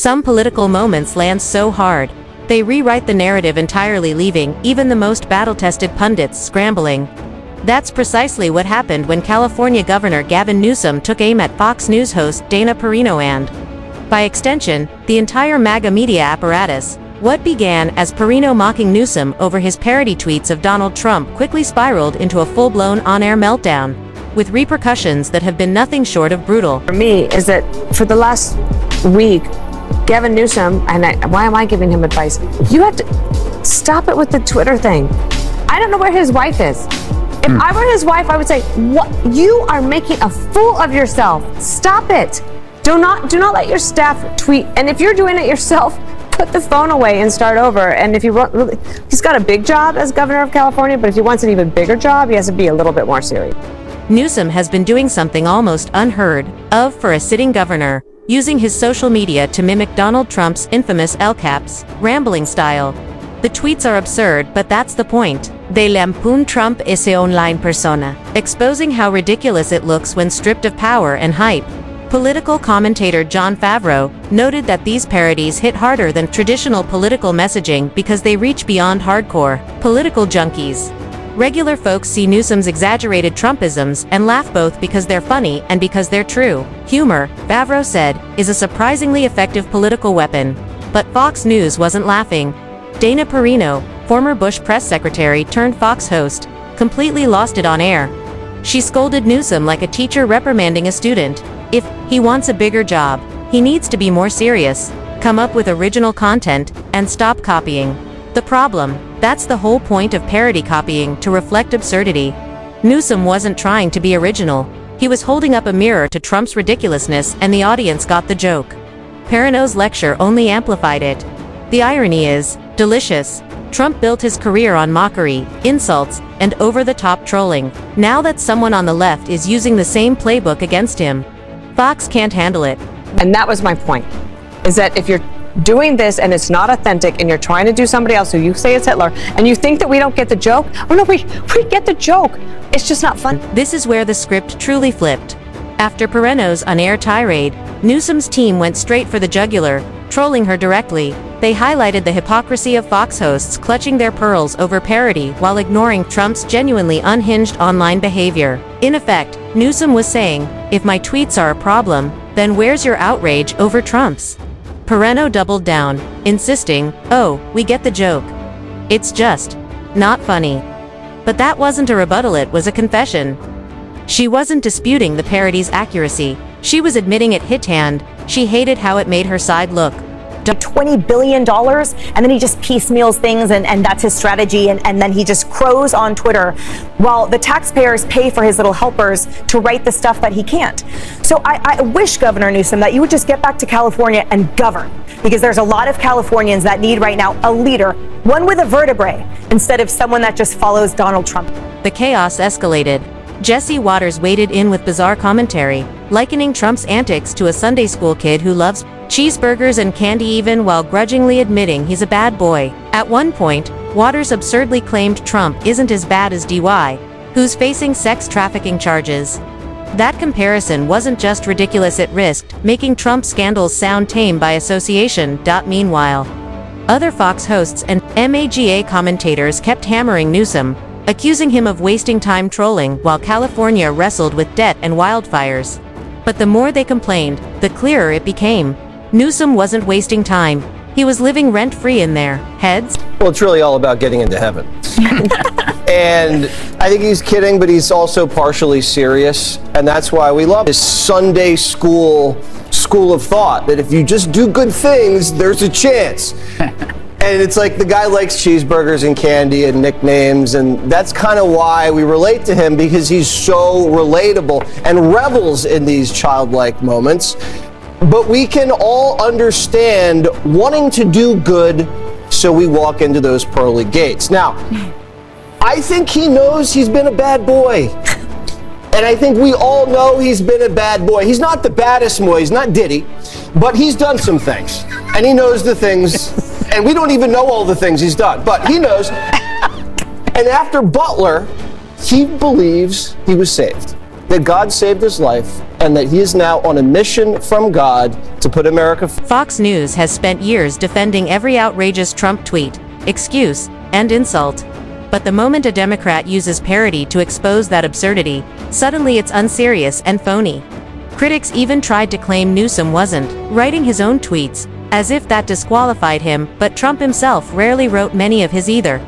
Some political moments land so hard, they rewrite the narrative entirely, leaving even the most battle-tested pundits scrambling. That's precisely what happened when California Governor Gavin Newsom took aim at Fox News host Dana Perino and, by extension, the entire MAGA media apparatus. What began as Perino mocking Newsom over his parody tweets of Donald Trump quickly spiraled into a full-blown on-air meltdown, with repercussions that have been nothing short of brutal. For me, is that for the last week, Gavin Newsom, why am I giving him advice? You have to stop it with the Twitter thing. I don't know where his wife is. If I were his wife, I would say, "What? You are making a fool of yourself. Stop it. Do not let your staff tweet. And if you're doing it yourself, put the phone away and start over." And if he's got a big job as governor of California, but if he wants an even bigger job, he has to be a little bit more serious. Newsom has been doing something almost unheard of for a sitting governor, using his social media to mimic Donald Trump's infamous L-caps, rambling style. The tweets are absurd, but that's the point. They lampoon Trump ese online persona, exposing how ridiculous it looks when stripped of power and hype. Political commentator Jon Favreau noted that these parodies hit harder than traditional political messaging because they reach beyond hardcore political junkies. Regular folks see Newsom's exaggerated Trumpisms and laugh, both because they're funny and because they're true. Humor, Favreau said, is a surprisingly effective political weapon. But Fox News wasn't laughing. Dana Perino, former Bush press secretary turned Fox host, completely lost it on air. She scolded Newsom like a teacher reprimanding a student. If he wants a bigger job, he needs to be more serious, come up with original content, and stop copying. The problem, that's the whole point of parody copying, to reflect absurdity. Newsom wasn't trying to be original. He was holding up a mirror to Trump's ridiculousness, and the audience got the joke. Perino's lecture only amplified it. The irony is delicious. Trump built his career on mockery, insults, and over-the-top trolling. Now that someone on the left is using the same playbook against him, Fox can't handle it. And that was my point, is that if you're doing this and it's not authentic and you're trying to do somebody else who you say is Hitler and you think that we don't get the joke, oh no, we get the joke. It's just not fun. This is where the script truly flipped. After Perino's on-air tirade, Newsom's team went straight for the jugular, trolling her directly. They highlighted the hypocrisy of Fox hosts clutching their pearls over parody while ignoring Trump's genuinely unhinged online behavior. In effect, Newsom was saying, if my tweets are a problem, then where's your outrage over Trump's? Perino doubled down, insisting, oh, we get the joke. It's just not funny. But that wasn't a rebuttal, it was a confession. She wasn't disputing the parody's accuracy. She was admitting it hit hand. She hated how it made her side look. $20 billion, and then he just piecemeals things, and that's his strategy, and then he just crows on Twitter while the taxpayers pay for his little helpers to write the stuff that he can't. So I wish, Governor Newsom, that you would just get back to California and govern, because there's a lot of Californians that need right now a leader, one with a vertebrae, instead of someone that just follows Donald Trump. The chaos escalated. Jesse Watters waded in with bizarre commentary, likening Trump's antics to a Sunday school kid who loves cheeseburgers and candy, even while grudgingly admitting he's a bad boy. At one point, Watters absurdly claimed Trump isn't as bad as DY, who's facing sex trafficking charges. That comparison wasn't just ridiculous, it risked making Trump's scandals sound tame by association. Meanwhile, other Fox hosts and MAGA commentators kept hammering Newsom, accusing him of wasting time trolling while California wrestled with debt and wildfires. But the more they complained, the clearer it became. Newsom wasn't wasting time. He was living rent-free in their heads. Well, it's really all about getting into heaven. And I think he's kidding, but he's also partially serious. And that's why we love this Sunday school of thought, that if you just do good things, there's a chance. And it's like the guy likes cheeseburgers and candy and nicknames, and that's kind of why we relate to him, because he's so relatable and revels in these childlike moments. But we can all understand wanting to do good, so we walk into those pearly gates. Now, I think he knows he's been a bad boy. And I think we all know he's been a bad boy. He's not the baddest boy, he's not Diddy, but he's done some things. And he knows the things, and we don't even know all the things he's done, but he knows. And after Butler, he believes he was saved. that God saved his life and that he is now on a mission from God to put America first. Fox News has spent years defending every outrageous Trump tweet, excuse, and insult. But the moment a Democrat uses parody to expose that absurdity, suddenly it's unserious and phony. Critics even tried to claim Newsom wasn't writing his own tweets, as if that disqualified him, but Trump himself rarely wrote many of his either.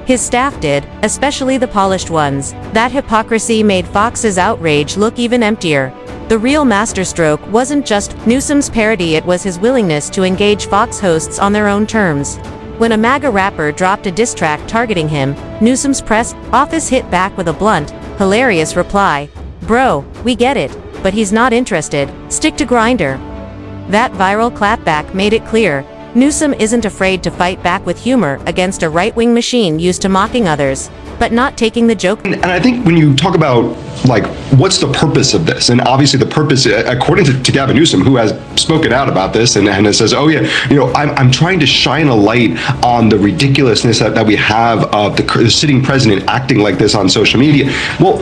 His staff did, especially the polished ones. That hypocrisy made Fox's outrage look even emptier. The real masterstroke wasn't just Newsom's parody, it was his willingness to engage Fox hosts on their own terms. When a MAGA rapper dropped a diss track targeting him, Newsom's press office hit back with a blunt, hilarious reply. "Bro, we get it, but he's not interested, stick to Grindr." That viral clapback made it clear, Newsom isn't afraid to fight back with humor against a right-wing machine used to mocking others, but not taking the joke. And I think when you talk about, like, what's the purpose of this? And obviously the purpose, according to Gavin Newsom, who has spoken out about this and says, oh yeah, I'm trying to shine a light on the ridiculousness that we have of the sitting president acting like this on social media. Well,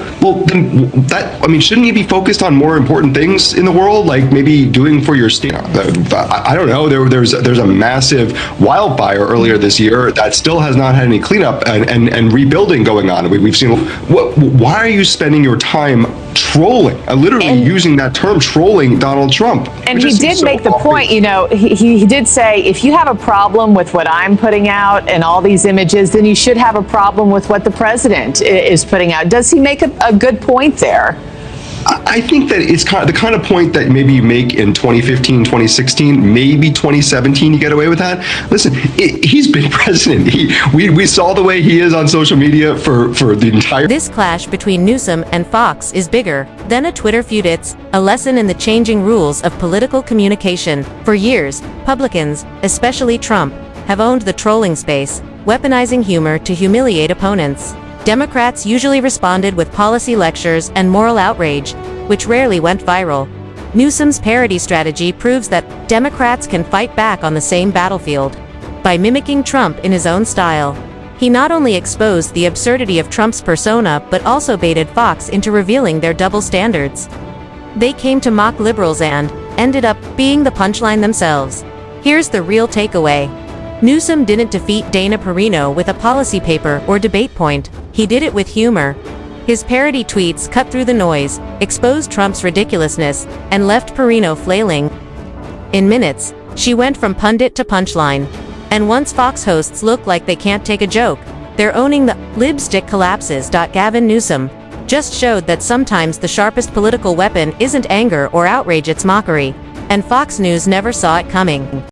then shouldn't he be focused on more important things in the world, like maybe doing for your state? I don't know. There's a massive wildfire earlier this year that still has not had any cleanup and rebuilding going on. We've seen. Why are you spending your time trolling, literally using that term, trolling Donald Trump? And he did make the point, he did say, if you have a problem with what I'm putting out and all these images, then you should have a problem with what the president is putting out. Does he make a good point there? I think that it's the kind of point that maybe you make in 2015, 2016, maybe 2017, you get away with that. Listen, he's been president. We saw the way he is on social media for the entire... This clash between Newsom and Fox is bigger than a Twitter feud. It's a lesson in the changing rules of political communication. For years, Republicans, especially Trump, have owned the trolling space, weaponizing humor to humiliate opponents. Democrats usually responded with policy lectures and moral outrage, which rarely went viral. Newsom's parody strategy proves that Democrats can fight back on the same battlefield. By mimicking Trump in his own style, he not only exposed the absurdity of Trump's persona but also baited Fox into revealing their double standards. They came to mock liberals and ended up being the punchline themselves. Here's the real takeaway. Newsom didn't defeat Dana Perino with a policy paper or debate point. He did it with humor. His parody tweets cut through the noise, exposed Trump's ridiculousness, and left Perino flailing. In minutes, she went from pundit to punchline. And once Fox hosts look like they can't take a joke, they're owning the lipstick collapses. Gavin Newsom just showed that sometimes the sharpest political weapon isn't anger or outrage, it's mockery. And Fox News never saw it coming.